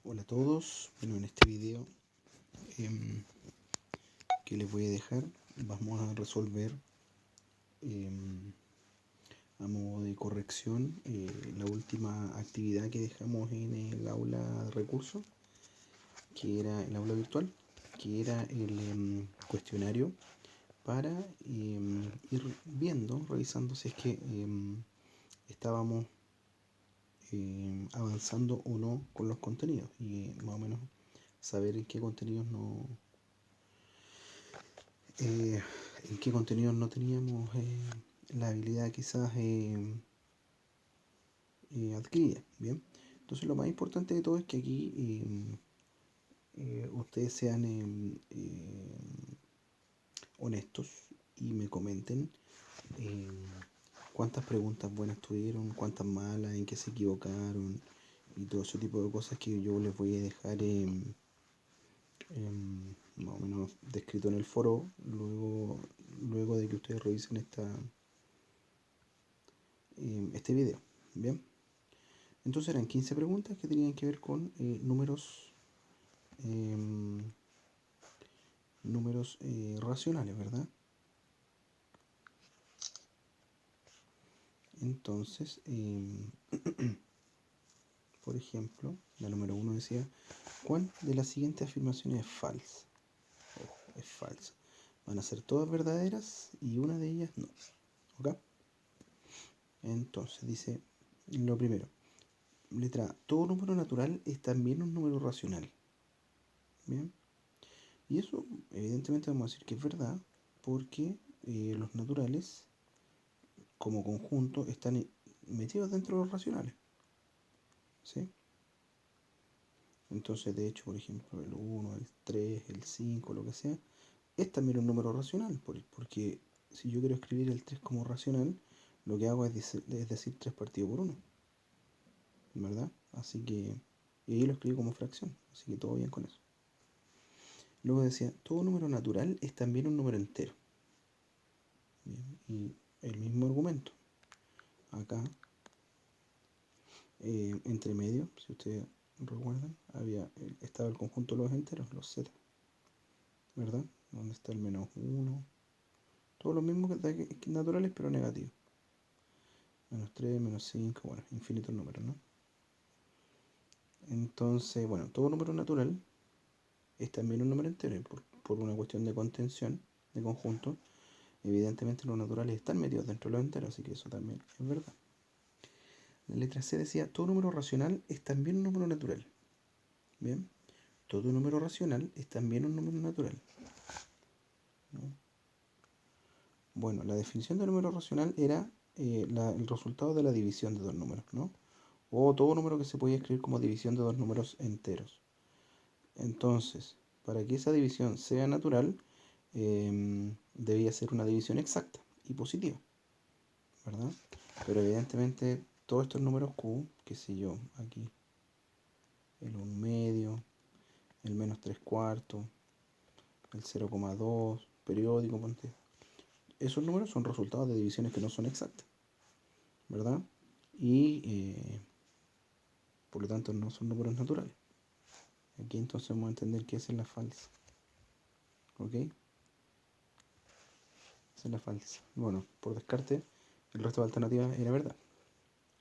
Hola a todos, bueno, en este video que les voy a dejar vamos a resolver a modo de corrección la última actividad que dejamos en el aula de recursos, que era el aula virtual, que era el cuestionario para ir viendo, revisando si es que estábamos avanzando o no con los contenidos y más o menos saber en qué contenidos en qué contenidos no teníamos la habilidad quizás adquirida. Bien, entonces lo más importante de todo es que aquí ustedes sean honestos y me comenten eh, cuántas preguntas buenas tuvieron, cuántas malas, en qué se equivocaron y todo ese tipo de cosas que yo les voy a dejar más o menos descrito en el foro luego de que ustedes revisen este video. Bien, entonces eran 15 preguntas que tenían que ver con números racionales, ¿verdad? Entonces, por ejemplo, la número 1 decía, ¿cuál de las siguientes afirmaciones es falsa? Ojo, es falsa. Van a ser todas verdaderas y una de ellas no. ¿Ok? Entonces dice, lo primero, letra A, todo número natural es también un número racional. Bien. Y eso evidentemente vamos a decir que es verdad porque los naturales como conjunto están metidos dentro de los racionales. ¿Sí? Entonces, de hecho, por ejemplo, el 1, el 3, el 5, lo que sea, es también un número racional, porque si yo quiero escribir el 3 como racional, lo que hago es decir 3 partido por 1, ¿verdad? Así que, y ahí lo escribo como fracción, así que todo bien con eso. Luego decía, todo número natural es también un número entero. Bien, y el mismo argumento. Acá, entre medio, si ustedes recuerdan, estaba el conjunto de los enteros, los z, ¿verdad? Donde está el menos 1. Todos los mismos que naturales, pero negativos. Menos 3, menos 5, bueno, infinitos números, ¿no? Entonces, bueno, todo número natural es también un número entero. Por una cuestión de contención, de conjunto, evidentemente los naturales están metidos dentro de los enteros, así que eso también es verdad. La letra C decía, todo número racional es también un número natural. Bien, todo número racional es también un número natural, ¿no? Bueno, la definición de número racional era el resultado de la división de dos números, ¿no? O todo número que se podía escribir como división de dos números enteros. Entonces, para que esa división sea natural, debía ser una división exacta y positiva, ¿verdad? Pero evidentemente todos estos números Q, qué sé yo, aquí, el 1 medio, el menos 3 cuartos, el 0,2, periódico, ponte. Esos números son resultados de divisiones que no son exactas, ¿verdad? Y por lo tanto no son números naturales. Aquí entonces vamos a entender que esa es la falsa. ¿Ok? Esa es la falsa. Bueno, por descarte, el resto de alternativas era verdad.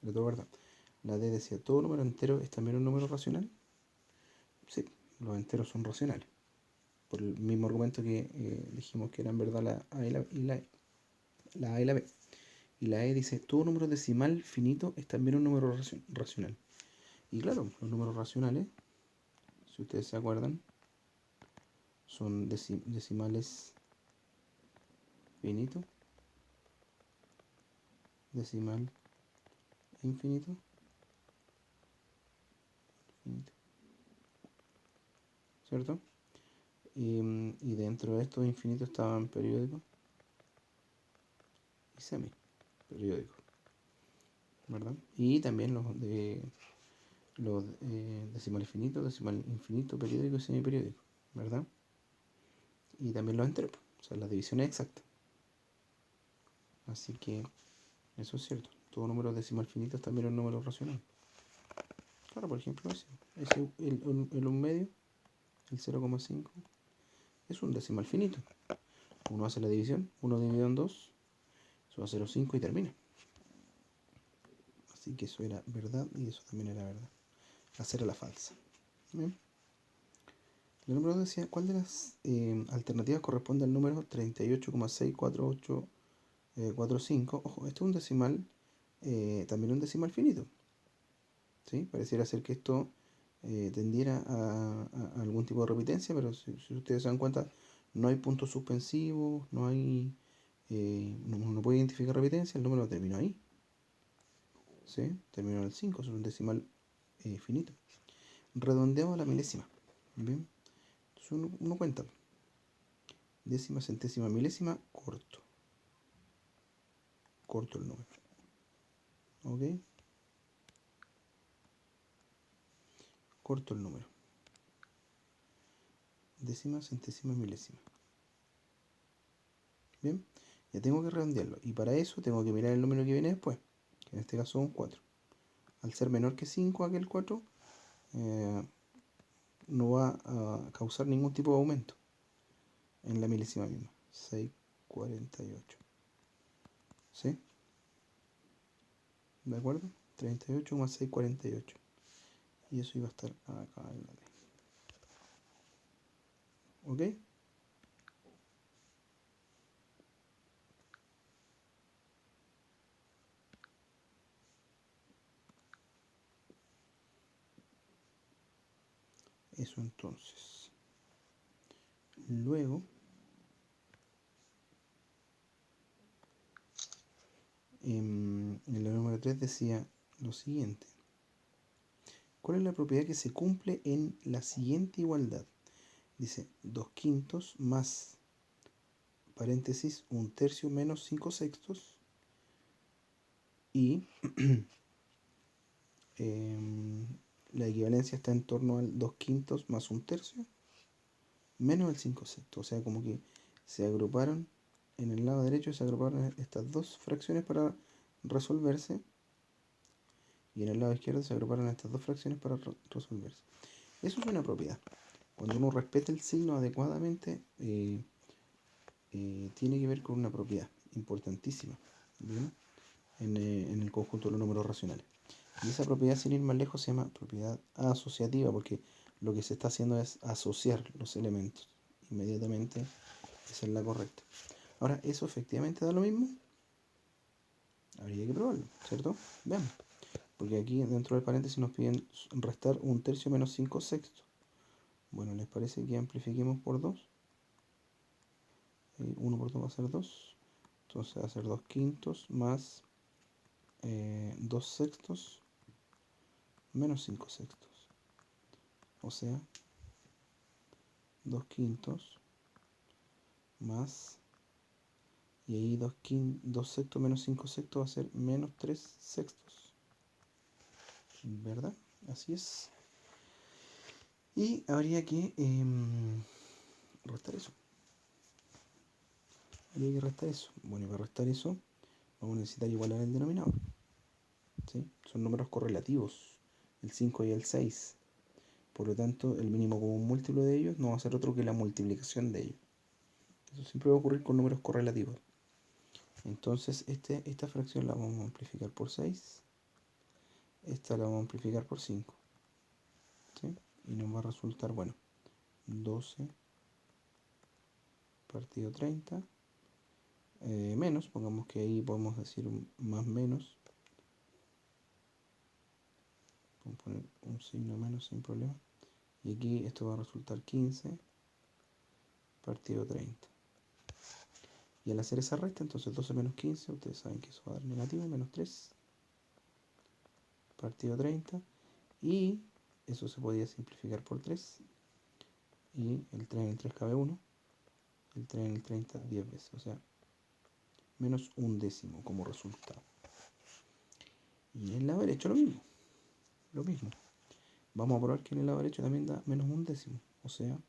Era todo verdad. La D decía, ¿todo número entero es también un número racional? Sí, los enteros son racionales. Por el mismo argumento que dijimos que eran verdad la A y la A y la B. Y la E dice, todo número decimal finito es también un número racional. Y claro, los números racionales, si ustedes se acuerdan, son decimales finito, decimal infinito, infinito, ¿cierto? Y dentro de estos infinitos estaban periódicos y semi-periódicos, ¿verdad? Y también los decimales finitos, decimal infinito, periódico y semiperiódico, ¿verdad? Y también los enteros, o sea, las divisiones exactas. Así que eso es cierto. Todo número decimal finito es también un número racional. Claro, por ejemplo, el 1 medio, el 0,5, es un decimal finito. Uno hace la división, 1 dividido en 2, eso va a 0,5 y termina. Así que eso era verdad y eso también era verdad. La cera la falsa. Bien. El número 2 decía, ¿cuál de las alternativas corresponde al número 38,64845? Ojo, esto es un decimal, también un decimal finito. ¿Sí? Pareciera ser que esto tendiera a algún tipo de repitencia, pero si ustedes se dan cuenta, no hay puntos suspensivos, no hay, no puede identificar repitencia, el número terminó ahí. ¿Sí? Terminó en el 5, es un decimal finito. Redondeado a la milésima. ¿Bien? Entonces uno cuenta. Décima, centésima, milésima, corto. Corto el número. ¿Ok? Corto el número. Décima, centésima, milésima. Bien, ya tengo que redondearlo. Y para eso tengo que mirar el número que viene después, que en este caso es un 4. Al ser menor que 5 aquel 4, no va a causar ningún tipo de aumento en la milésima misma. 648. ¿Sí? ¿De acuerdo? 38 más 648. Y eso iba a estar acá en la D. ¿Ok? Eso entonces. Luego, en la número 3 decía lo siguiente. ¿Cuál es la propiedad que se cumple en la siguiente igualdad? Dice 2 quintos más, paréntesis, 1/3 menos 5 sextos. Y la equivalencia está en torno al 2 quintos más 1/3 menos el 5 sextos. O sea, como que se agruparon en el lado derecho, se agruparon estas dos fracciones para resolverse. Y en el lado izquierdo se agruparon estas dos fracciones para resolverse. Eso es una propiedad. Cuando uno respeta el signo adecuadamente, tiene que ver con una propiedad importantísima, ¿bien? En el conjunto de los números racionales. Y esa propiedad, sin ir más lejos, se llama propiedad asociativa, porque lo que se está haciendo es asociar los elementos. Inmediatamente, esa es la correcta. Ahora, ¿eso efectivamente da lo mismo? Habría que probarlo, ¿cierto? Veamos. Porque aquí dentro del paréntesis nos piden restar 1/3 menos 5 sextos. Bueno, ¿les parece que amplifiquemos por 2? 1 por 2 va a ser 2. Entonces va a ser 2 quintos más 2 sextos menos 5 sextos. O sea, 2 quintos más, y ahí 2 sextos menos 5 sextos va a ser menos 3 sextos. ¿Verdad? Así es. Y habría que restar eso. Habría que restar eso. Bueno, y para restar eso vamos a necesitar igualar el denominador. ¿Sí? Son números correlativos, el 5 y el 6. Por lo tanto, el mínimo común múltiplo de ellos no va a ser otro que la multiplicación de ellos. Eso siempre va a ocurrir con números correlativos. Entonces, esta fracción la vamos a amplificar por 6. Esta la vamos a amplificar por 5. ¿Sí? Y nos va a resultar, bueno, 12 partido 30. Menos, pongamos que ahí podemos decir más menos. Vamos a poner un signo menos sin problema. Y aquí esto va a resultar 15 partido 30. Y al hacer esa resta, entonces 12 menos 15, ustedes saben que eso va a dar negativo, menos 3 partido 30. Y eso se podía simplificar por 3. Y el 3 en el 3 cabe 1. El 3 en el 30 10 veces. O sea, menos un décimo como resultado. Y en el lado derecho lo mismo. Lo mismo. Vamos a probar que en el lado derecho también da menos un décimo. O sea,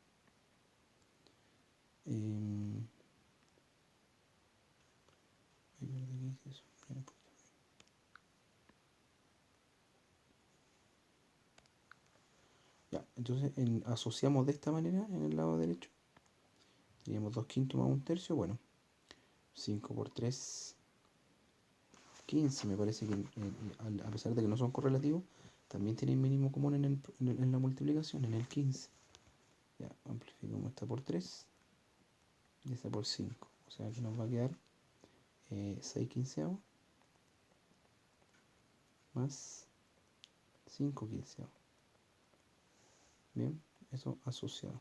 Entonces asociamos de esta manera en el lado derecho. Teníamos 2 quintos más 1 tercio. Bueno, 5 por 3, 15. Me parece que a pesar de que no son correlativos, también tienen mínimo común en la multiplicación, en el 15. Ya, amplificamos esta por 3 y esta por 5. O sea que nos va a quedar 6 quinceavos más 5 quinceavos. Bien, eso asociado.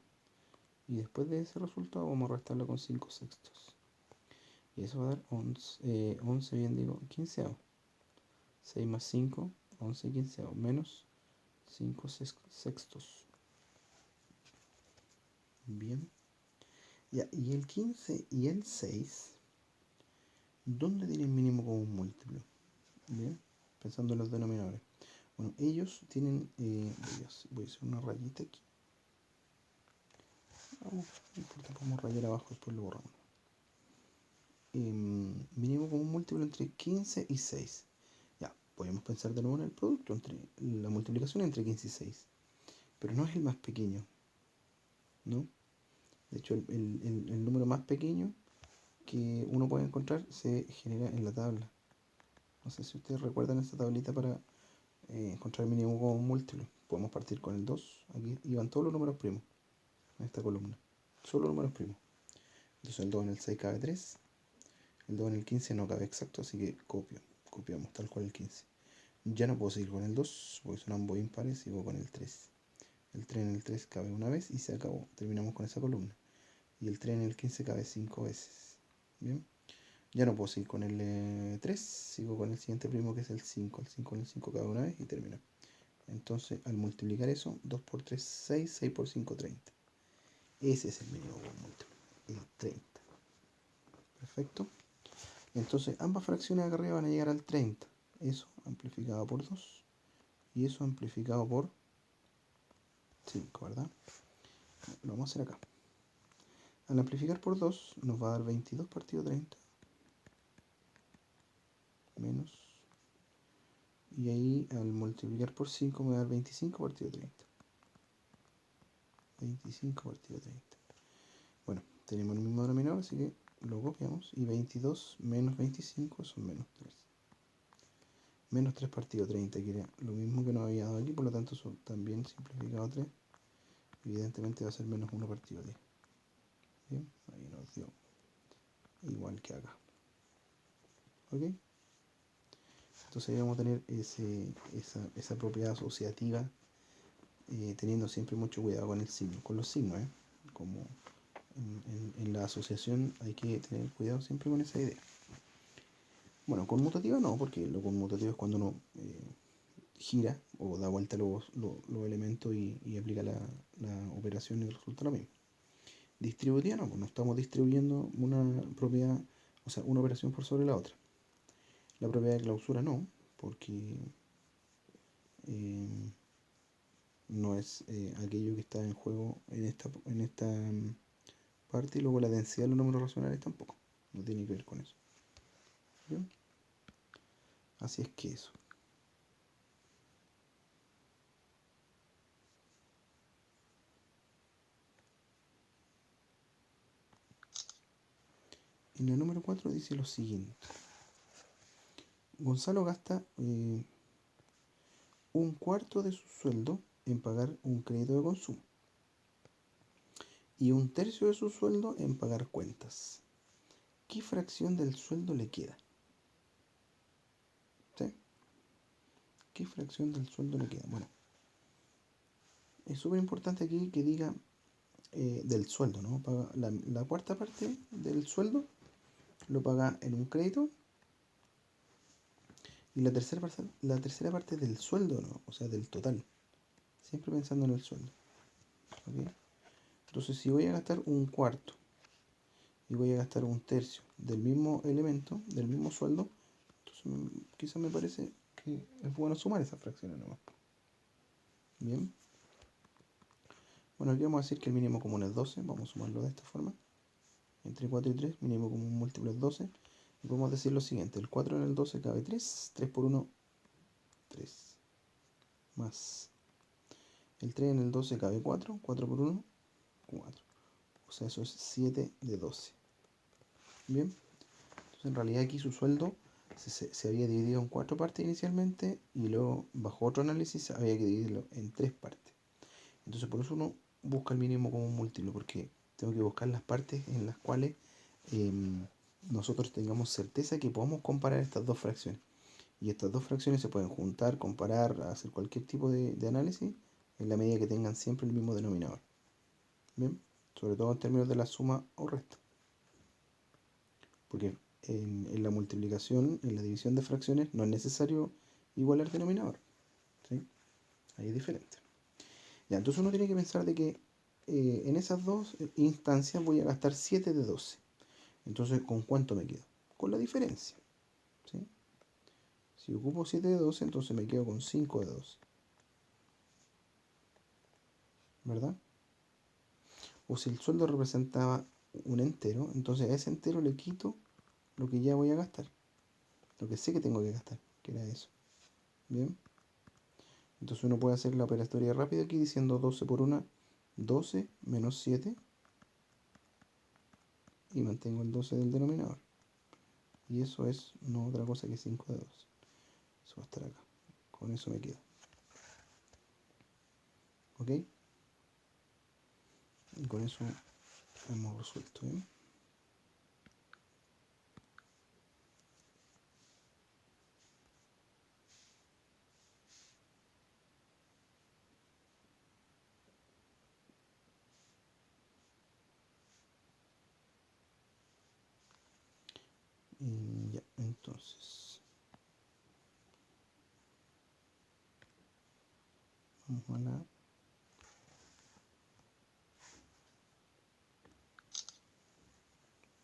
Y después de ese resultado vamos a restarlo con 5 sextos. Y eso va a dar 11 bien digo, quinceavos. 6 más 5, 11 quinceavos, menos 5 sextos. Bien. Ya, y el 15 y el 6, ¿dónde tienen mínimo común múltiplo? Bien, pensando en los denominadores. Bueno, ellos tienen, voy a hacer una rayita aquí. Vamos, no importa, podemos rayar abajo, después lo borramos. Mínimo común múltiplo entre 15 y 6. Ya, podemos pensar de nuevo en el producto, entre la multiplicación entre 15 y 6. Pero no es el más pequeño, ¿no? De hecho, el número más pequeño que uno puede encontrar se genera en la tabla. No sé si ustedes recuerdan esta tablita para encontrar el mínimo común múltiplo. Podemos partir con el 2. Aquí iban todos los números primos en esta columna. Solo números primos. Entonces el 2 en el 6 cabe 3. El 2 en el 15 no cabe exacto, así que copiamos tal cual el 15. Ya no puedo seguir con el 2 porque son ambos impares, sigo con el 3. El 3 en el 3 cabe una vez y se acabó. Terminamos con esa columna. Y el 3 en el 15 cabe 5 veces. Bien. Ya no puedo seguir con el 3, sigo con el siguiente primo que es el 5. El 5 en el 5 cabe una vez y termina. Entonces al multiplicar eso, 2 por 3, 6, 6 por 5, 30. Ese es el mínimo común múltiplo, el 30. Perfecto. Entonces ambas fracciones acá arriba van a llegar al 30. Eso amplificado por 2 y eso amplificado por 5, ¿verdad? Lo vamos a hacer acá. Al amplificar por 2 nos va a dar 22 partido 30 menos, y ahí al multiplicar por 5 me va a dar 25 partido 30. 25 partido 30. Bueno, tenemos el mismo denominador, así que lo copiamos. Y 22 menos 25 son menos 3. Menos 3 partido 30, que era lo mismo que nos había dado aquí, por lo tanto son también simplificado 3. Evidentemente va a ser menos 1 partido 10. Bien, ahí nos dio igual que acá. ¿Ok? Entonces ahí vamos a tener esa propiedad asociativa, teniendo siempre mucho cuidado con el signo, con los signos, como en la asociación hay que tener cuidado siempre con esa idea. Bueno, conmutativa no, porque lo conmutativo es cuando uno gira o da vuelta los elementos y aplica la operación y resulta lo mismo. Distributiva no, pues no estamos distribuyendo una propiedad, o sea, una operación por sobre la otra. La propiedad de clausura no, porque no es aquello que está en juego en esta parte, y luego la densidad de los números racionales tampoco, no tiene que ver con eso. ¿Bien? Así es que eso. En el número 4 dice lo siguiente. Gonzalo gasta un cuarto de su sueldo en pagar un crédito de consumo y un tercio de su sueldo en pagar cuentas. ¿Qué fracción del sueldo le queda? ¿Sí? ¿Qué fracción del sueldo le queda? Bueno, es súper importante aquí que diga del sueldo, ¿no? Paga la cuarta parte del sueldo lo paga en un crédito, y la tercera parte del sueldo, ¿no? O sea, del total. Siempre pensando en el sueldo. ¿Ok? Entonces, si voy a gastar un cuarto y voy a gastar un tercio del mismo elemento, del mismo sueldo, entonces quizás me parece que es bueno sumar esas fracciones nomás. Bien. Bueno, aquí vamos a decir que el mínimo común es 12. Vamos a sumarlo de esta forma. Entre 4 y 3, mínimo común múltiplo es 12. Y podemos decir lo siguiente. El 4 en el 12 cabe 3. 3 por 1, 3. Más. El 3 en el 12 cabe 4. 4 por 1, 4. O sea, eso es 7 de 12. Bien. Entonces, en realidad aquí su sueldo se había dividido en 4 partes inicialmente y luego, bajo otro análisis, había que dividirlo en 3 partes. Entonces, por eso uno busca el mínimo como un múltiplo, porque tengo que buscar las partes en las cuales nosotros tengamos certeza que podamos comparar estas dos fracciones. Y estas dos fracciones se pueden juntar, comparar, hacer cualquier tipo de análisis en la medida que tengan siempre el mismo denominador. Bien, sobre todo en términos de la suma o resta. Porque en la multiplicación, en la división de fracciones, no es necesario igualar denominador. ¿Sí? Ahí es diferente. Ya, entonces uno tiene que pensar de que en esas dos instancias voy a gastar 7 de 12. Entonces, ¿con cuánto me quedo? Con la diferencia. ¿Sí? Si ocupo 7 de 12, entonces me quedo con 5 de 12. ¿Verdad? O si el sueldo representaba un entero, entonces a ese entero le quito lo que ya voy a gastar. Lo que sé que tengo que gastar, que era eso. Bien. Entonces uno puede hacer la operatoria rápida aquí diciendo 12 por 1, 12 menos 7. Y mantengo el 12 del denominador. Y eso es no otra cosa que 5 de 12. Eso va a estar acá. Con eso me quedo. ¿Ok? Y con eso hemos resuelto. ¿Bien? Y ya, entonces. Vamos a la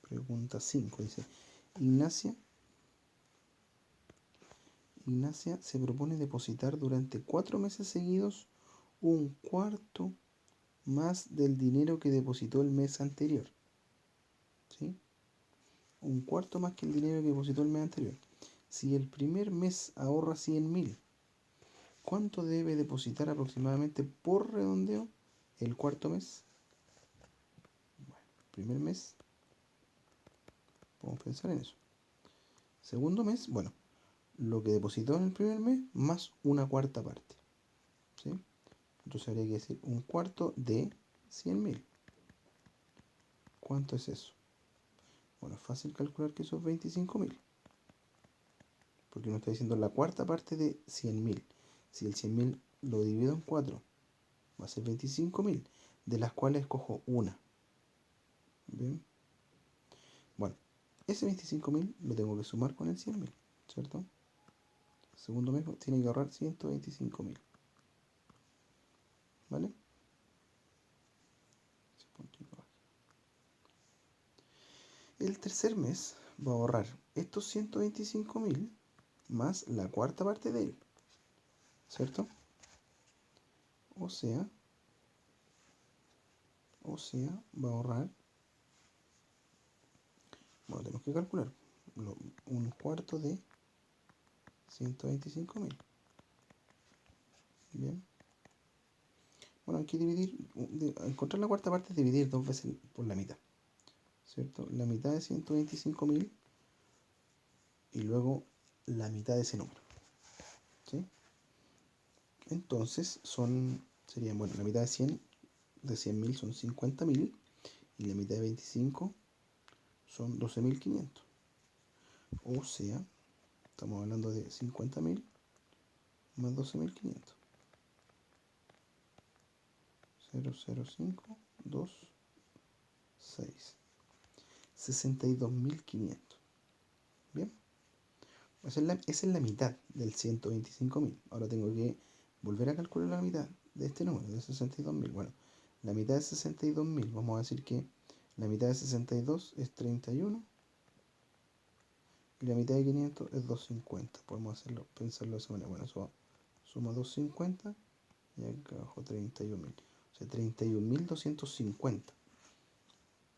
pregunta 5. Dice, Ignacia se propone depositar durante 4 meses seguidos un cuarto más del dinero que depositó el mes anterior. ¿Sí? Un cuarto más que el dinero que depositó el mes anterior. Si el primer mes ahorra 100.000, ¿cuánto debe depositar aproximadamente por redondeo el cuarto mes? Bueno, primer mes, podemos pensar en eso. Segundo mes, bueno, lo que depositó en el primer mes más una cuarta parte. ¿Sí? Entonces habría que decir un cuarto de 100.000. ¿Cuánto es eso? Bueno, es fácil calcular que eso es 25.000. Porque uno está diciendo la cuarta parte de 100.000. Si el 100.000 lo divido en 4, va a ser 25.000, de las cuales cojo una. Bien. Bueno, ese 25.000 lo tengo que sumar con el 100.000, ¿cierto? El segundo mes tiene que ahorrar 125.000. ¿Vale? El tercer mes va a ahorrar estos 125.000 más la cuarta parte de él, ¿cierto? O sea, va a ahorrar, bueno, tenemos que calcular un cuarto de 125.000. Bien. Bueno, hay que dividir, encontrar la cuarta parte es dividir 2 veces por la mitad, ¿cierto? La mitad de 125.000 y luego la mitad de ese número, ¿sí? Entonces serían, bueno, la mitad de 100.000 son 50.000 y la mitad de 25 son 12.500. O sea, estamos hablando de 50.000 más 12.500. 0,0526. 62.500. Bien. Esa es la mitad del 125.000. Ahora tengo que volver a calcular la mitad de este número, de 62.000. Bueno, la mitad de 62.000, vamos a decir que la mitad de 62 es 31 y la mitad de 500 es 250. Podemos pensarlo de esa manera. Bueno, eso suma 250 y acá abajo 31.000. O sea, 31.250.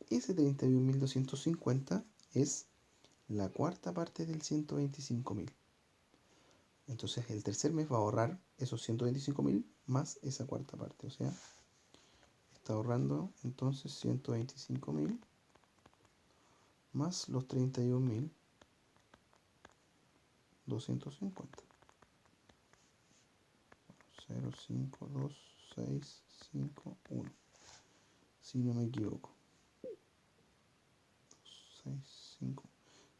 Ese 31.250 es la cuarta parte del 125.000. Entonces el tercer mes va a ahorrar esos 125.000 más esa cuarta parte. O sea, está ahorrando entonces 125.000 más los 31.250. 0, 5, 2, 6, 5, 1. Si no me equivoco. 6, 5.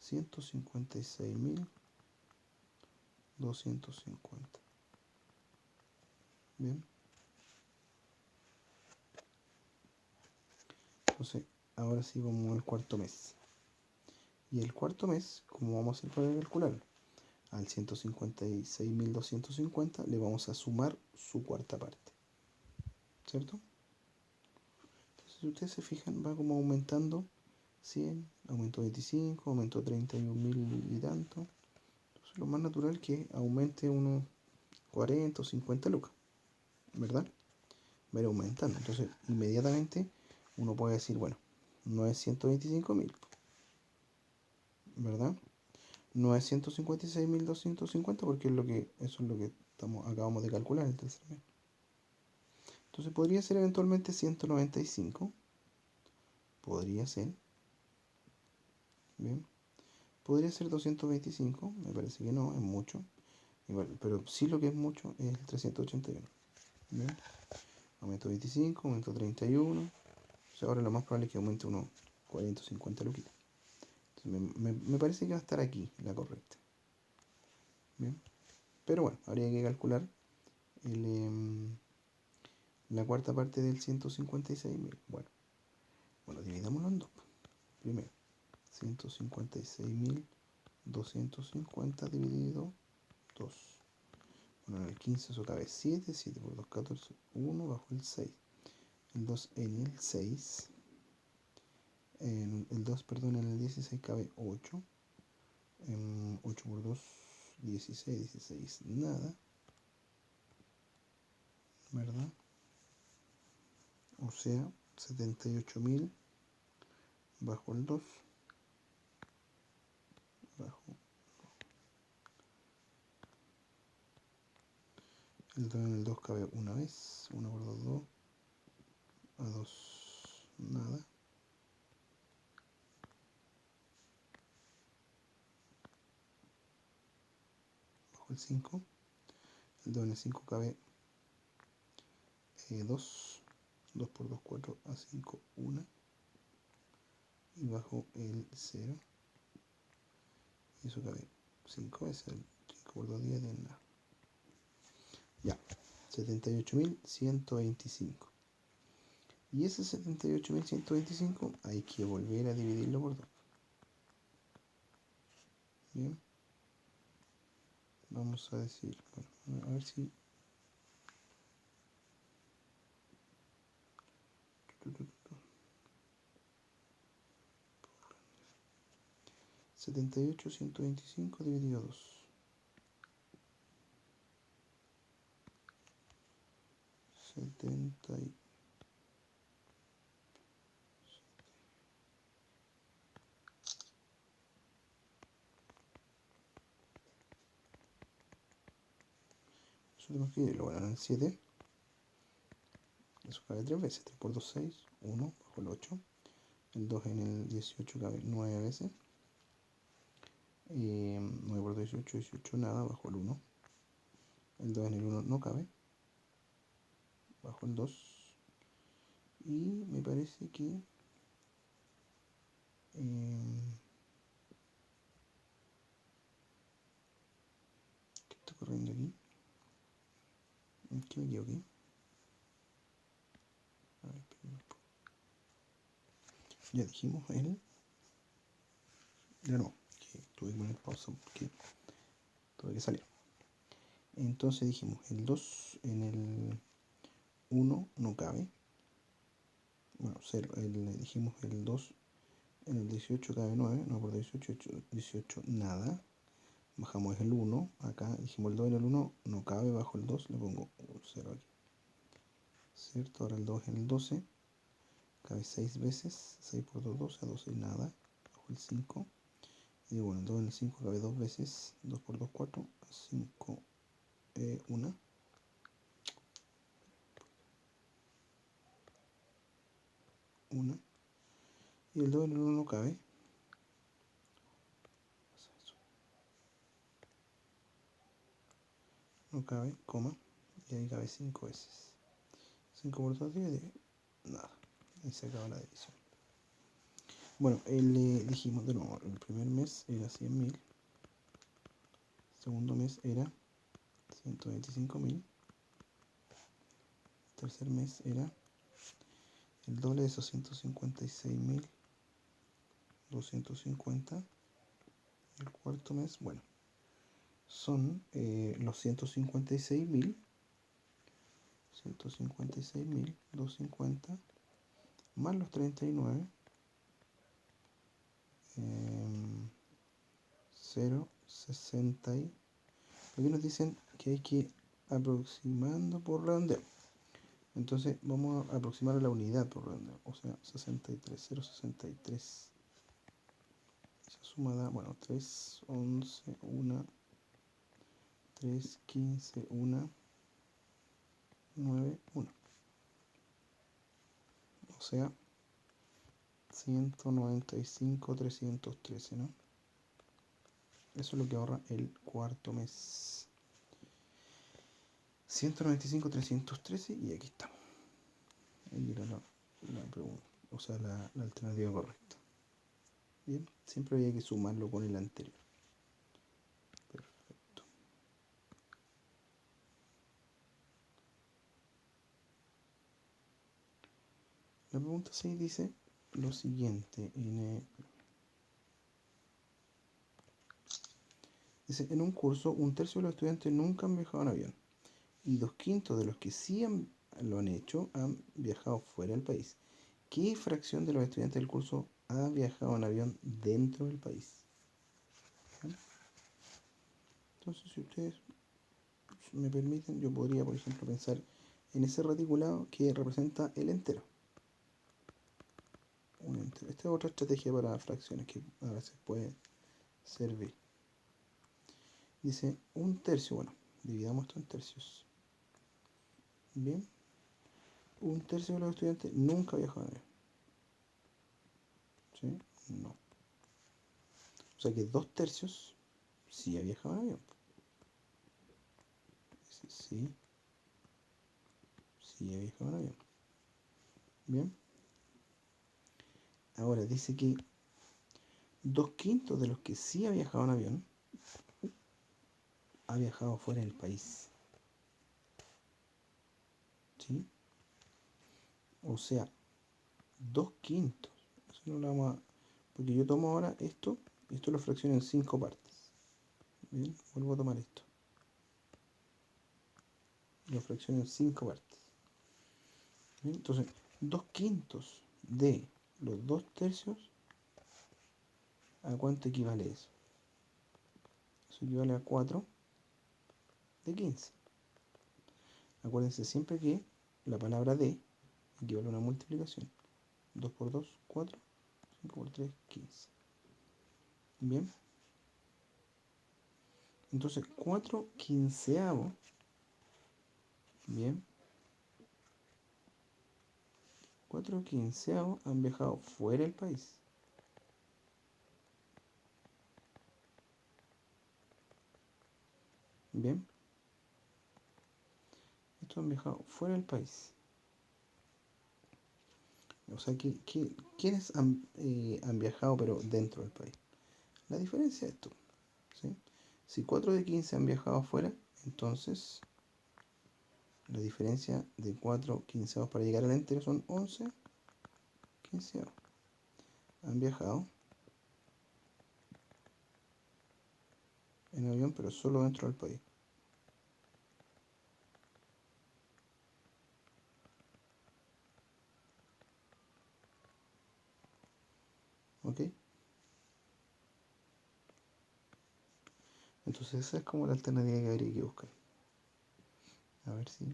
156.250. Bien. Entonces, ahora sí vamos al cuarto mes. Y el cuarto mes, ¿cómo vamos a hacer para calcularlo? Al 156.250 le vamos a sumar su cuarta parte. ¿Cierto? Entonces, si ustedes se fijan, va como aumentando 100, aumento 25, aumento 31.000 y tanto. Entonces, lo más natural es que aumente unos 40 o 50 lucas, ¿verdad? Va a ir aumentando. Entonces, inmediatamente uno puede decir, bueno, no es 125.000, ¿verdad? No es 156.250 porque eso es lo que acabamos de calcular el tercer mes. Entonces podría ser eventualmente 195. Podría ser. Bien. Podría ser 225. Me parece que no, es mucho. Igual, pero sí lo que es mucho es el 381. Bien. Aumento 25, aumento 31. O sea, ahora lo más probable es que aumente unos 40 o 50 luquitas. Entonces me parece que va a estar aquí la correcta. Bien. Pero bueno, habría que calcular la cuarta parte del 156.000. Bueno, dividámoslo en dos. Primero, 156.250 dividido 2. Bueno, en el 15 eso cabe 7. 7 por 2, 14. 1 bajo el 6. El 2 en el 6. El 2, perdón, en el 16 cabe 8. 8 por 2, 16. 16, nada. ¿Verdad? O sea, 78.000 bajo el 2. Bajo el 2 en el 2 cabe una vez. 1 por 2, 2. A 2, nada. Bajo el 5. El 2 en el 5 cabe 2. 2 por 2, 4. A 5, 1. Y bajo el 0. Y eso cabe 5 veces. El 5 por 2, 10, 10, nada. Ya. 78.125. Y ese 78.125 hay que volver a dividirlo por 2. Bien. Vamos a decir, bueno, a ver si 78.125 dividido 2. 70. Eso tenemos que dividirlo. Bueno, en el 7. Eso cabe 3 veces. 3 por 2, 6. 1 bajo el 8. El 2 en el 18 cabe 9 veces. 9 por 18, 18, nada, bajo el 1. El 2 en el 1 no cabe. Bajo el 2. Y me parece que... ¿qué está ocurriendo aquí? ¿En qué me equivoqué? A ver, ya dijimos el... Ya no, que tuve que poner pausa porque tuve que salir. Entonces dijimos el 2 en el 1 no cabe. Bueno, 0. Dijimos el 2 en el 18 cabe 9. No, por 18, 18 nada. Bajamos el 1. Acá dijimos el 2 en el 1 no cabe. Bajo el 2 le pongo 0 aquí. ¿Cierto? Ahora el 2 en el 12 cabe 6 veces. 6 por 2, 12. A 12 nada. Bajo el 5. Y bueno, el 2 en el 5 cabe 2 veces. 2 por 2, 4. A 5, 1. 1. Y el 2 en el 1 no cabe. No cabe, coma. Y ahí cabe 5 veces. 5 por 2, 10, nada. Ahí se acaba la división. Bueno, le dijimos de nuevo, el primer mes era 100.000. Segundo mes era 125.000. Tercer mes era el doble de esos 156.250. El cuarto mes, bueno, son los 156.250 más los 39, 0,60. Aquí nos dicen que hay que ir aproximando por redondeo. Entonces vamos a aproximar a la unidad por redondeo, o sea, 63, 0,63. Esa suma da, bueno, 3, 11, 1, 3, 15, 1, 9, 1. O sea, 195.313, ¿no? Eso es lo que ahorra el cuarto mes. 195.313 y aquí estamos. Ahí era la pregunta, o sea, la alternativa correcta. Bien, siempre había que sumarlo con el anterior. Perfecto. La pregunta 6 dice lo siguiente. Dice, en un curso, un tercio de los estudiantes nunca han viajado en avión. Y 2/5 de los que sí lo han hecho han viajado fuera del país. ¿Qué fracción de los estudiantes del curso ha viajado en avión dentro del país? ¿Bien? Entonces, si ustedes me permiten, yo podría, por ejemplo, pensar en ese reticulado que representa el entero. Un entero. Esta es otra estrategia para fracciones que a veces puede servir. Dice un tercio, bueno, dividamos esto en tercios. Bien, un tercio de los estudiantes nunca ha viajado en avión. ¿Sí? No. O sea que 2/3 sí ha viajado en avión. Sí, sí ha viajado en avión. Bien. Ahora dice que 2/5 de los que sí ha viajado en avión ha viajado fuera del país. ¿Sí? O sea, 2/5. Eso no lo vamos a... Porque yo tomo ahora esto lo fracciono en 5 partes. Bien, vuelvo a tomar esto. Lo fracciono en 5 partes. Bien, entonces, 2/5 de los 2/3, ¿a cuánto equivale eso? Eso equivale a 4 de 15. Acuérdense siempre que la palabra de equivale a una multiplicación. 2 por 2, 4. 5 por 3, 15. Bien. Entonces, 4/15. Bien. 4/15 han viajado fuera del país. Bien. Estos han viajado fuera del país. O sea, ¿quiénes han viajado pero dentro del país? La diferencia es esto. ¿Sí? Si 4 de 15 han viajado afuera, entonces la diferencia de 4/15 para llegar al entero son 11/15. Han viajado en avión, pero solo dentro del país. ¿Ok? Entonces esa es como la alternativa que habría que buscar. A ver si...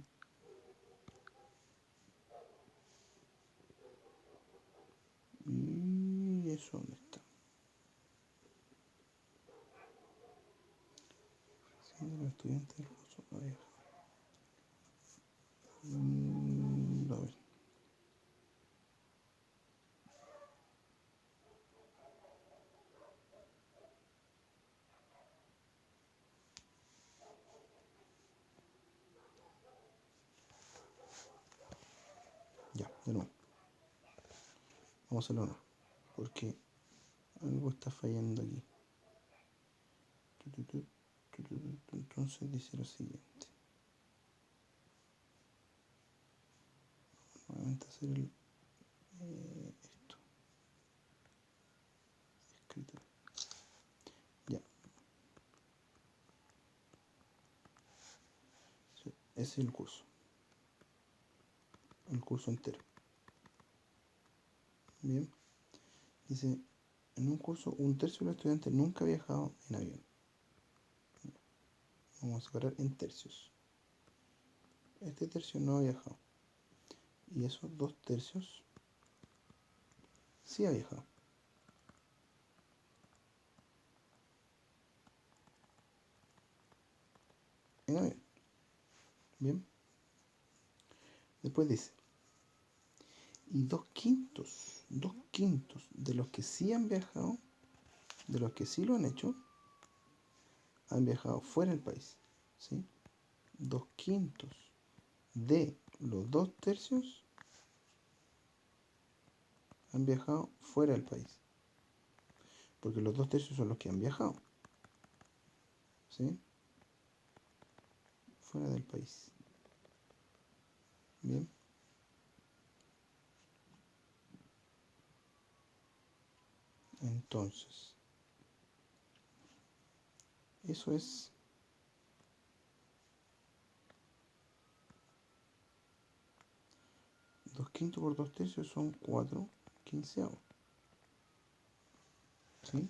¿Y eso dónde está? Siendo los estudiantes del curso a ver. A ver. de nuevo. Vamos a hacerlo de nuevo. Porque algo está fallando aquí. Entonces dice lo siguiente. Nuevamente hacer esto. Escrito. Ya. Sí, ese es el curso. El curso entero. Bien. Dice, en un curso, un tercio de los estudiantes nunca ha viajado en avión. Vamos a separar en tercios. Este tercio no ha viajado. Y esos 2 tercios sí ha viajado. En avión. Bien. Después dice, y 2/5 de los que sí han viajado, de los que sí lo han hecho, han viajado fuera del país. ¿Sí? 2/5 de los 2 tercios han viajado fuera del país. Porque los 2 tercios son los que han viajado. ¿Sí? Fuera del país. Bien. Entonces, eso es 2/5 por 2 tercios son 4/15. ¿Sí?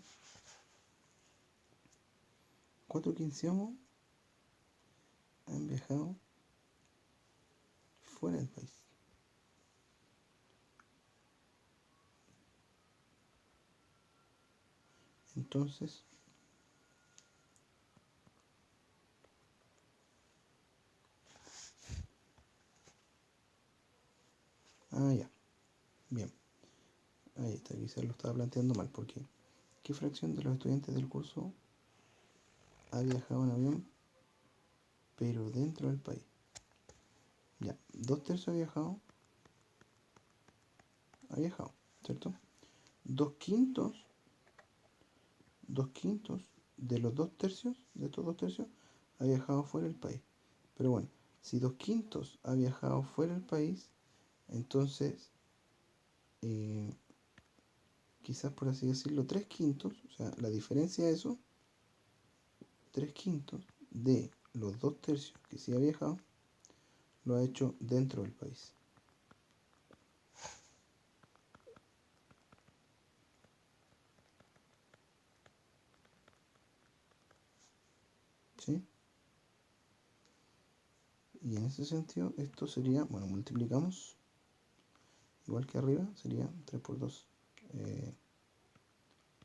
4/15 han viajado fuera del país. Entonces, ya, bien. Ahí está, quizás lo estaba planteando mal, porque ¿qué fracción de los estudiantes del curso ha viajado en avión, pero dentro del país? Ya, 2 tercios ha viajado, ¿cierto? 2/5 de los 2 tercios, de estos 2 tercios, ha viajado fuera del país. Pero bueno, si 2/5 ha viajado fuera del país, entonces, quizás por así decirlo, 3/5, o sea, la diferencia de eso, 3/5 de los 2 tercios que sí ha viajado, lo ha hecho dentro del país. ¿Sí? Y en ese sentido, esto sería, bueno, multiplicamos, igual que arriba, sería 3 por 2,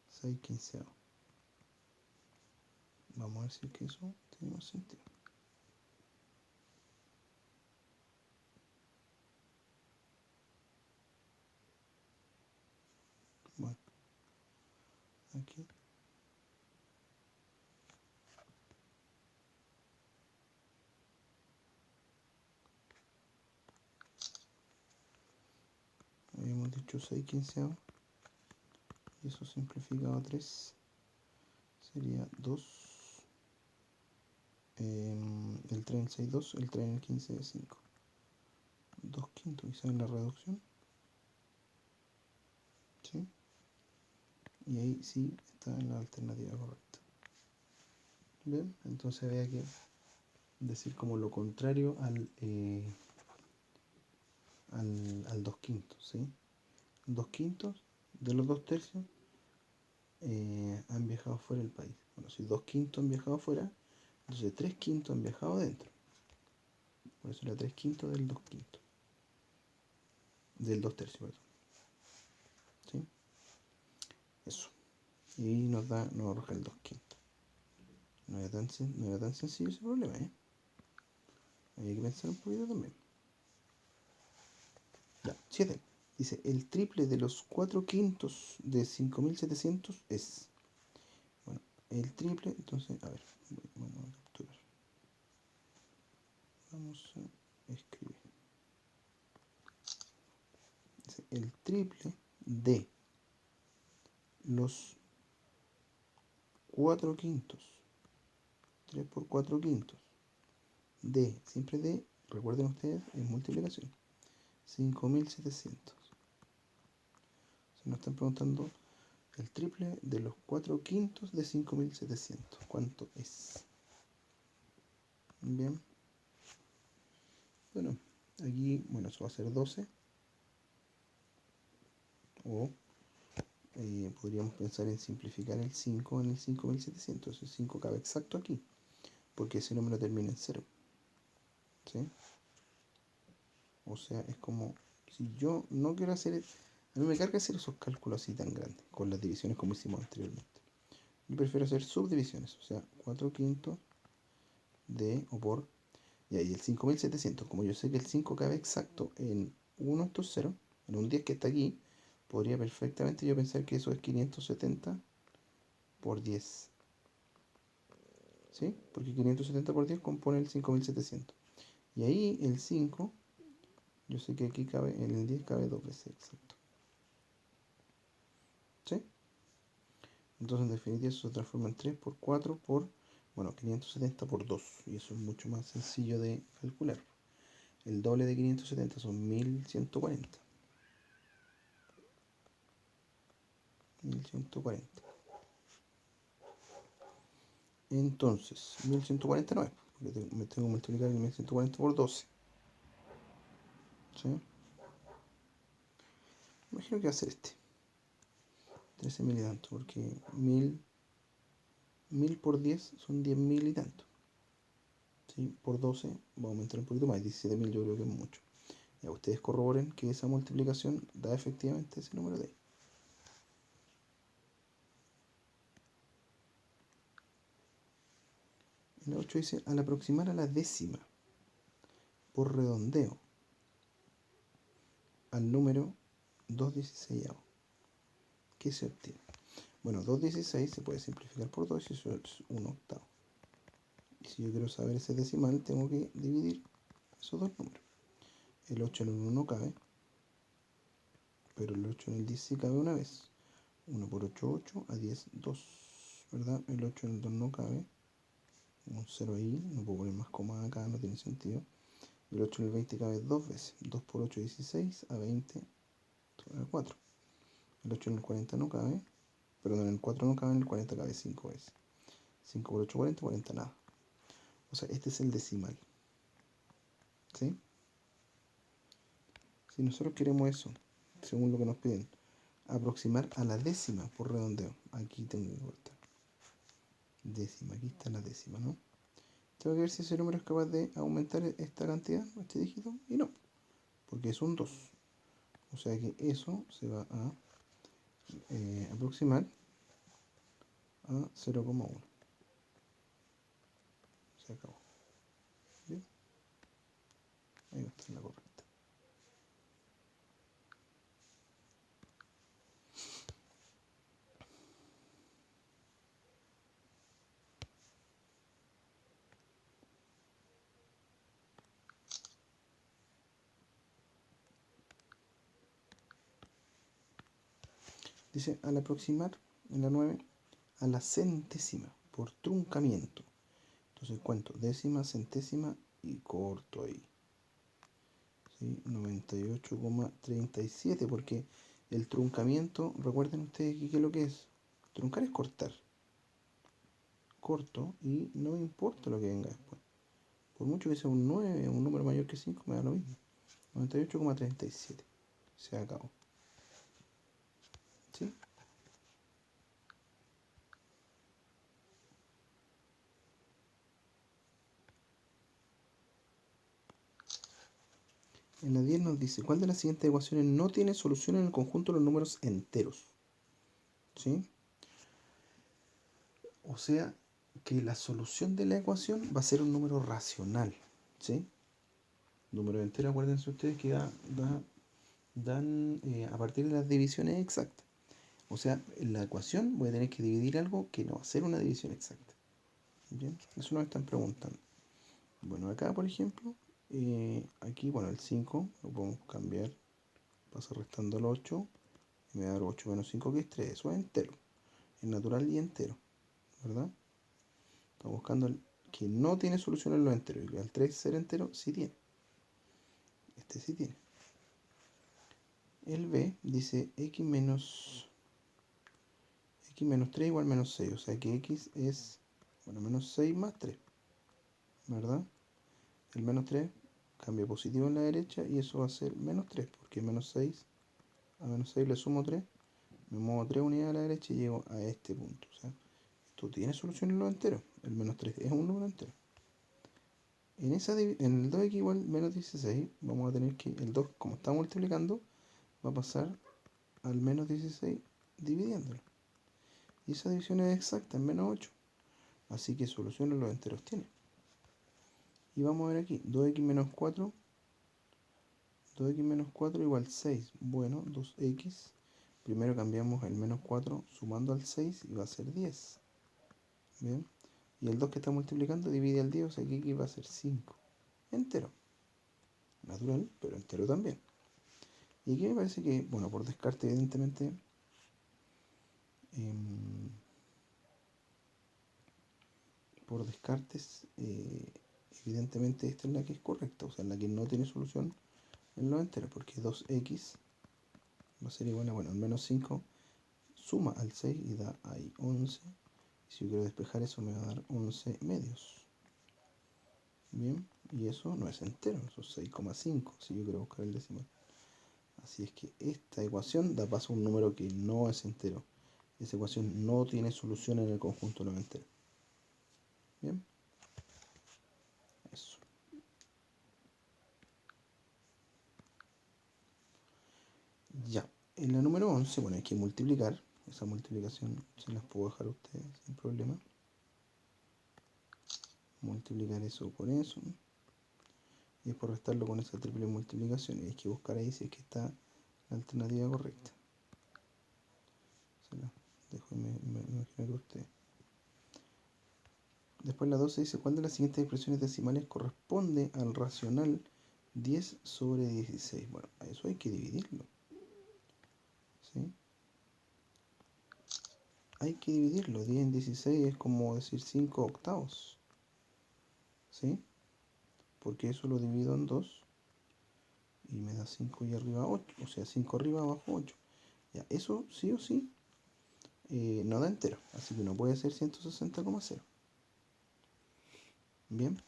6/15. Vamos a ver si es que eso tiene más sentido. Bueno, aquí. Habíamos dicho 6/15 y eso simplificado a 3 sería 2. El 3 en 6, 2, el 3 en el 15 es 5. 2/5, quizás en la reducción. ¿Sí? Y ahí sí está en la alternativa correcta. Bien, entonces había que decir como lo contrario al 2/5, ¿sí? 2/5 de los 2 tercios han viajado fuera del país. Bueno, si 2/5 han viajado fuera, entonces 3/5 han viajado dentro. Por eso era 3/5 del 2/5. Del 2 tercios, perdón. ¿Sí? Eso. Y nos arroja el 2/5. No era tan sencillo ese problema, ¿eh? Había que pensar un poquito también. Ya, 7. Dice, el triple de los 4/5 de 5.700 es... Bueno, el triple, entonces, a ver, vamos a capturar. Vamos a escribir. el triple de los 4 quintos, 3 por 4 quintos, de, siempre de, recuerden ustedes, es multiplicación, 5700. Se nos están preguntando el triple de los 4 quintos de 5700. ¿Cuánto es? Bien. Bueno, aquí, bueno, eso va a ser 12. O podríamos pensar en simplificar el 5 en el 5700. El 5 cabe exacto aquí, porque ese número termina en 0. ¿Sí? O sea, es como, si yo no quiero hacer, a mí me carga hacer esos cálculos así tan grandes, con las divisiones como hicimos anteriormente. Yo prefiero hacer subdivisiones, o sea, 4 quintos de, o por, y ahí el 5700, como yo sé que el 5 cabe exacto en uno de estos ceros, en un 10 que está aquí, podría perfectamente yo pensar que eso es 570 por 10. ¿Sí? Porque 570 por 10 compone el 5700. Y ahí el 5, yo sé que aquí cabe, en el 10 cabe 2 veces, exacto. ¿Sí? Entonces en definitiva eso se transforma en 3 por 4 por, bueno, 570 por 2. Y eso es mucho más sencillo de calcular. El doble de 570 son 1140. 1140. Entonces, 1149, porque me tengo que multiplicar el 1140 por 12. ¿Sí? Imagino que va a ser este. 13.000 y tanto, porque 1000 por 10 son 10.000 y tanto. ¿Sí? Por 12 va a aumentar un poquito más, 17.000 yo creo que es mucho. Ya ustedes corroboren que esa multiplicación da efectivamente ese número de ahí. En la 8 dice, al aproximar a la décima por redondeo al número 216, ¿qué se obtiene? Bueno, 216 se puede simplificar por 2 y eso es 1 octavo. Y si yo quiero saber ese decimal, tengo que dividir esos dos números. El 8 en el 1 no cabe, pero el 8 en el 10 sí cabe una vez. 1 por 8, 8, a 10, 2, ¿verdad? El 8 en el 2 no cabe. Un 0 ahí, no puedo poner más comas acá, no tiene sentido. Y el 8 en el 20 cabe dos veces. 2 por 8, 16, a 20, a 4. El 8 en el 40 no cabe, perdón, en el 4 no cabe, en el 40 cabe 5 veces. 5 por 8, 40, 40 nada. O sea, este es el decimal. ¿Sí? Si nosotros queremos eso, según lo que nos piden, aproximar a la décima por redondeo, aquí tengo que cortar. Décima, aquí está la décima, ¿no? Tengo que ver si ese número es capaz de aumentar esta cantidad, este dígito, y no, porque es un 2. O sea que eso se va a aproximar a 0,1. Se acabó. ¿Bien? Ahí va a estar la correcta. Dice, al aproximar en la 9 a la centésima por truncamiento. Entonces cuento décima, centésima y corto ahí. ¿Sí? 98,37 porque el truncamiento, recuerden ustedes que qué es lo que es. Truncar es cortar. Corto y no me importa lo que venga después. Por mucho que sea un 9, un número mayor que 5, me da lo mismo. 98,37. Se acabó. ¿Sí? En la 10 nos dice, ¿cuál de las siguientes ecuaciones no tiene solución en el conjunto de los números enteros? ¿Sí? O sea, que la solución de la ecuación va a ser un número racional. ¿Sí? Números enteros, acuérdense ustedes que dan a partir de las divisiones exactas. O sea, en la ecuación voy a tener que dividir algo que no va a ser una división exacta. Bien, eso nos están preguntando. Bueno, acá por ejemplo, aquí, bueno, el 5 lo podemos cambiar Pasa restando el 8 y me va a dar 8 menos 5 que es 3. Eso es entero. Es natural y entero, ¿verdad? Estamos buscando el que no tiene solución en los enteros. Y al 3 ser entero, sí tiene. Este sí tiene. El B dice x menos 3 igual menos 6. O sea que x es, bueno, menos 6 más 3, ¿verdad? El menos 3 cambia positivo en la derecha y eso va a ser menos 3, porque menos 6 a menos 6 le sumo 3, me muevo 3 unidades a la derecha y llego a este punto. O sea, esto tiene solución en los enteros. El menos 3 es un número entero. En el 2x igual menos 16, vamos a tener que, el 2 como está multiplicando, va a pasar al menos 16 dividiéndolo. Y esa división es exacta, en menos 8. Así que solución en los enteros tiene. Y vamos a ver aquí, 2x menos 4 igual 6. Bueno, 2x. Primero cambiamos el menos 4 sumando al 6 y va a ser 10. Bien. Y el 2 que está multiplicando divide al 10, o sea que aquí va a ser 5. Entero. Natural, pero entero también. Y aquí me parece que, bueno, por descarte evidentemente, por descartes, evidentemente esta es la que es correcta, o sea, la que no tiene solución en los enteros, porque 2x va a ser igual a, bueno, al menos 5 suma al 6 y da ahí 11. Si yo quiero despejar eso me va a dar 11 medios. Bien, y eso no es entero, eso es 6,5 si yo quiero buscar el decimal. Así es que esta ecuación da paso a un número que no es entero. Esa ecuación no tiene solución en el conjunto de los enteros. Bien, eso. Ya, en la número 11, bueno, hay que multiplicar. Esa multiplicación se las puedo dejar a ustedes sin problema. Multiplicar eso por eso. Y después restarlo con esa triple multiplicación. Y hay que buscar ahí si es que está la alternativa correcta. Se la dejo, me imagino que usted. Después la 12 dice, ¿cuál de las siguientes expresiones decimales corresponde al racional 10 sobre 16? Bueno, a eso hay que dividirlo. ¿Sí? Hay que dividirlo. 10 en 16 es como decir 5 octavos. ¿Sí? Porque eso lo divido en 2 y me da 5 y arriba 8. O sea, 5 arriba, abajo 8. Ya, eso sí o sí no da entero. Así que no puede ser 160,0. Bien.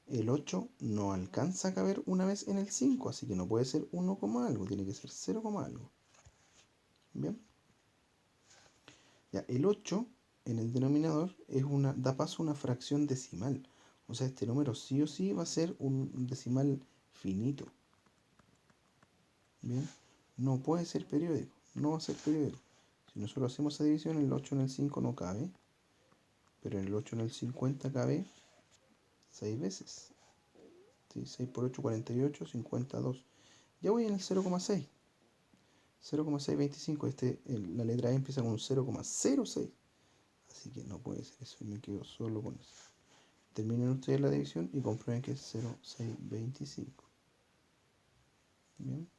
El 8 no alcanza a caber una vez en el 5, así que no puede ser 1, algo, tiene que ser 0, algo. Bien. Ya, el 8 en el denominador da paso a una fracción decimal. O sea, este número sí o sí va a ser un decimal finito. Bien. No puede ser periódico. No va a ser periódico. Si nosotros hacemos esa división, el 8 en el 5 no cabe. Pero en el 8 en el 50 cabe 6 veces. ¿Sí? 6 por 8, 48, 52. Ya voy en el 0,6. 0,625. La letra E empieza con un 0,06. Así que no puede ser eso. Y me quedo solo con eso. Terminen ustedes la división y comprueben que es 0,625. Bien.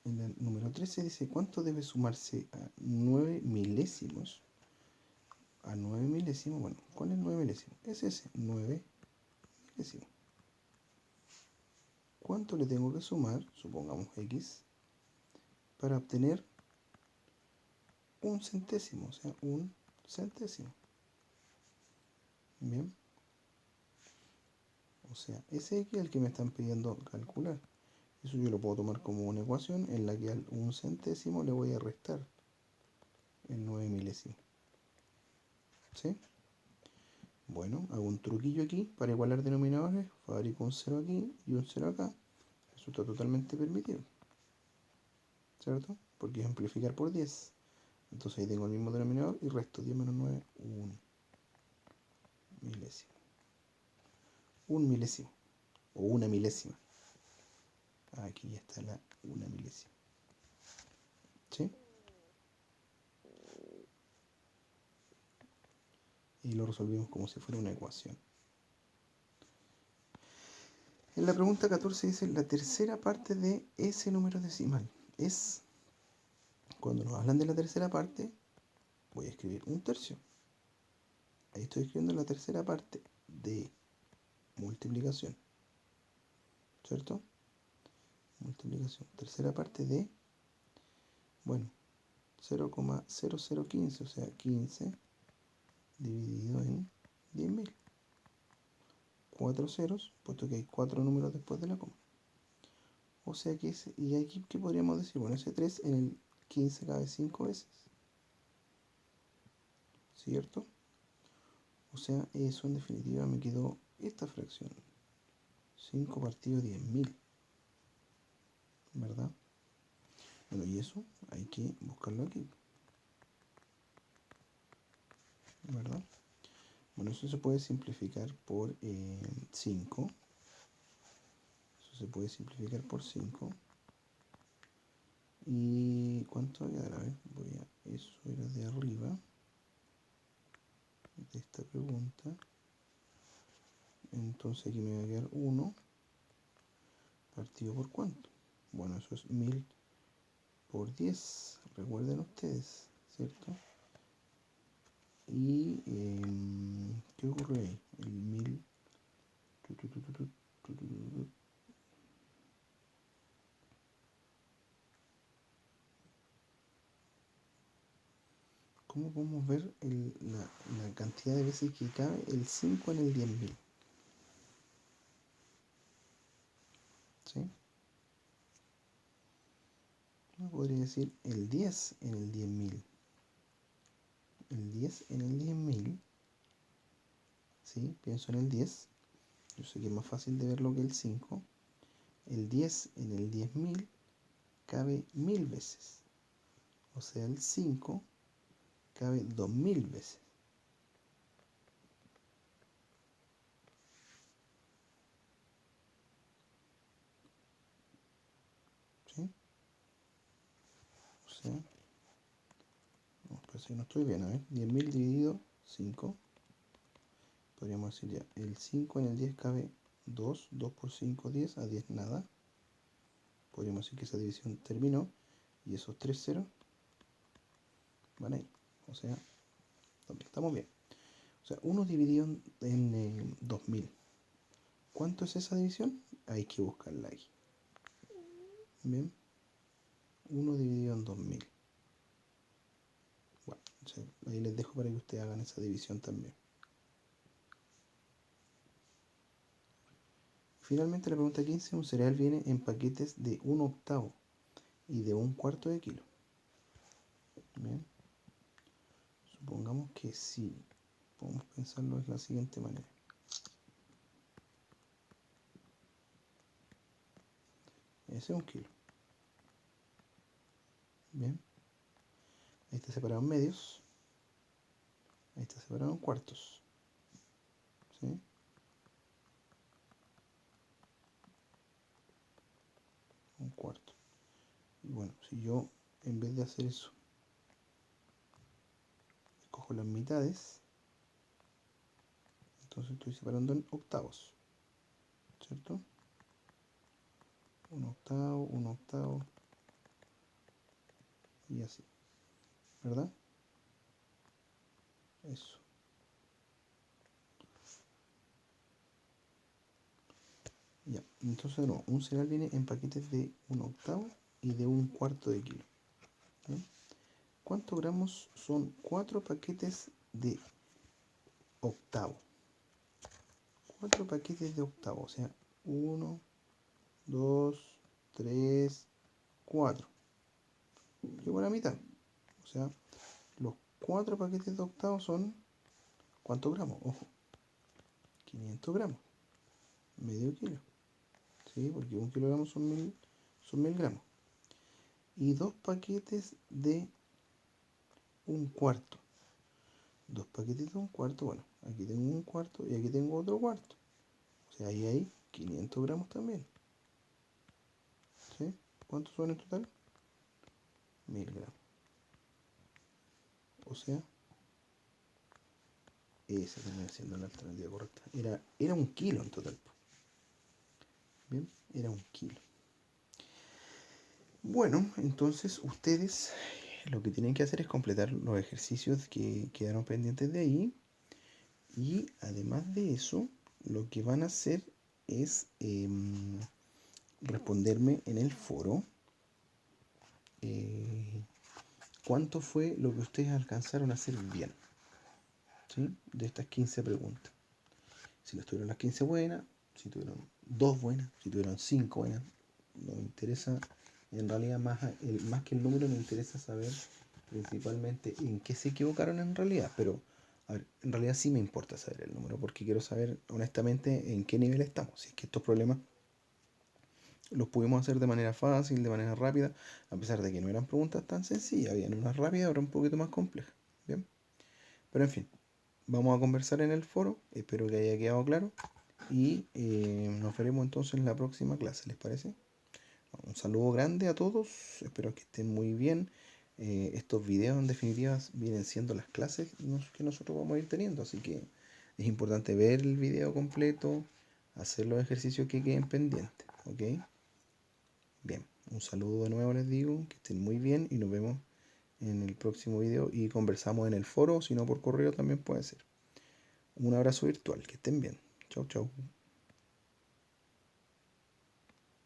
En el número 13 dice, ¿cuánto debe sumarse a 9 milésimos? A 9 milésimos, bueno, ¿cuál es 9 milésimos? Es ese, 9 milésimos. ¿Cuánto le tengo que sumar? Supongamos x, para obtener un centésimo, o sea, un centésimo. Bien. O sea, ese x es el que me están pidiendo calcular. Eso yo lo puedo tomar como una ecuación en la que al un centésimo le voy a restar el 9 milésimo. ¿Sí? Bueno, hago un truquillo aquí para igualar denominadores. Fabrico un 0 aquí y un 0 acá. Eso está totalmente permitido. ¿Cierto? Porque es amplificar por 10. Entonces ahí tengo el mismo denominador y resto 10 menos 9, 1 milésimo. Un milésimo. O una milésima. Aquí ya está la una milésima. y lo resolvimos como si fuera una ecuación. En la pregunta 14 dice la tercera parte de ese número decimal. Es, cuando nos hablan de la tercera parte, voy a escribir un tercio. Ahí estoy escribiendo la tercera parte de multiplicación. ¿Cierto? Multiplicación. Tercera parte de, bueno, 0,0015, o sea, 15 dividido en 10.000. 4 ceros, puesto que hay 4 números después de la coma. O sea que ese, y aquí, ¿qué podríamos decir? Bueno, ese 3 en el 15 cabe 5 veces. ¿Cierto? O sea, eso en definitiva me quedó esta fracción. 5 partido 10.000. ¿Verdad? Bueno, y eso hay que buscarlo aquí. ¿Verdad? Bueno, eso se puede simplificar por 5. Eso se puede simplificar por 5. ¿Y cuánto voy a dar? A ver, eso era de arriba de esta pregunta. Entonces aquí me va a quedar 1 partido por cuánto. Bueno, eso es 1000 por 10. Recuerden ustedes, ¿cierto? Y ¿qué ocurre ahí? El 1000. ¿Cómo podemos ver la cantidad de veces que cabe el 5 en el 10.000? ¿Sí? Uno podría decir el 10 en el 10.000. El 10 en el 10.000. ¿Sí? Pienso en el 10. Yo sé que es más fácil de verlo que el 5. El 10 en el 10.000 cabe 1000 veces. O sea, el 5 cabe 2000 veces. ¿Sí? O sea, no, pues si no estoy bien, a ver, 10.000 dividido 5. Podríamos decir ya, el 5 en el 10 cabe 2. 2 por 5, 10. A 10 nada. Podríamos decir que esa división terminó. Y esos 3 ceros van ahí. O sea, estamos bien. O sea, 1 dividido en 2000. ¿Cuánto es esa división? Hay que buscarla ahí. Bien. 1 dividido en 2000. Bueno, o sea, ahí les dejo para que ustedes hagan esa división también. Finalmente la pregunta 15, un cereal viene en paquetes de 1/8 y de 1/4 de kilo. Bien. Supongamos que sí. Podemos pensarlo de la siguiente manera. Ese es 1 kilo. Bien. Ahí está separado en medios. Ahí está separado en cuartos. ¿Sí? Un cuarto. Y bueno, si yo en vez de hacer eso, escojo las mitades, entonces estoy separando en octavos. ¿Cierto? 1/8, 1/8 y así. ¿Verdad? Eso. Ya, entonces no, un cereal viene en paquetes de 1/8 y de 1/4 de kilo. ¿Bien? ¿Cuántos gramos son 4 paquetes de octavo? 4 paquetes de octavo, o sea, 1, 2, 3, 4. Llevo la mitad. O sea, los 4 paquetes de octavo son, ¿cuántos gramos? Ojo, 500 gramos, medio kilo. ¿Sí? Porque 1 kilogramo son 1000 gramos. Y 2 paquetes de 1/4. 2 paquetes de 1/4, bueno, aquí tengo 1/4 y aquí tengo otro cuarto. O sea, ahí hay 500 gramos también. ¿Sí? ¿Cuántos son en total? 1000 gramos. O sea, Esa termina siendo la alternativa correcta. Era 1 kilo en total. Bien, era 1 kilo. Bueno, entonces ustedes lo que tienen que hacer es completar los ejercicios que quedaron pendientes de ahí. Y además de eso, lo que van a hacer es responderme en el foro cuánto fue lo que ustedes alcanzaron a hacer bien, ¿sí? De estas 15 preguntas. Si las tuvieron las 15 buenas, si tuvieron 2 buenas, si tuvieron 5 buenas. No me interesa, en realidad más que el número me interesa saber principalmente en qué se equivocaron en realidad, pero a ver, en realidad sí me importa saber el número porque quiero saber honestamente en qué nivel estamos. Si es que estos problemas los pudimos hacer de manera fácil, de manera rápida, a pesar de que no eran preguntas tan sencillas, habían unas rápidas, otras un poquito más complejas. Bien, pero en fin, vamos a conversar en el foro, espero que haya quedado claro y nos veremos entonces en la próxima clase, ¿les parece? Un saludo grande a todos, espero que estén muy bien. Estos videos en definitiva vienen siendo las clases que nosotros vamos a ir teniendo, así que es importante ver el video completo, hacer los ejercicios que queden pendientes, ¿ok? Bien, un saludo de nuevo les digo, que estén muy bien y nos vemos en el próximo video y conversamos en el foro, si no por correo también puede ser. Un abrazo virtual, que estén bien. Chau, chau.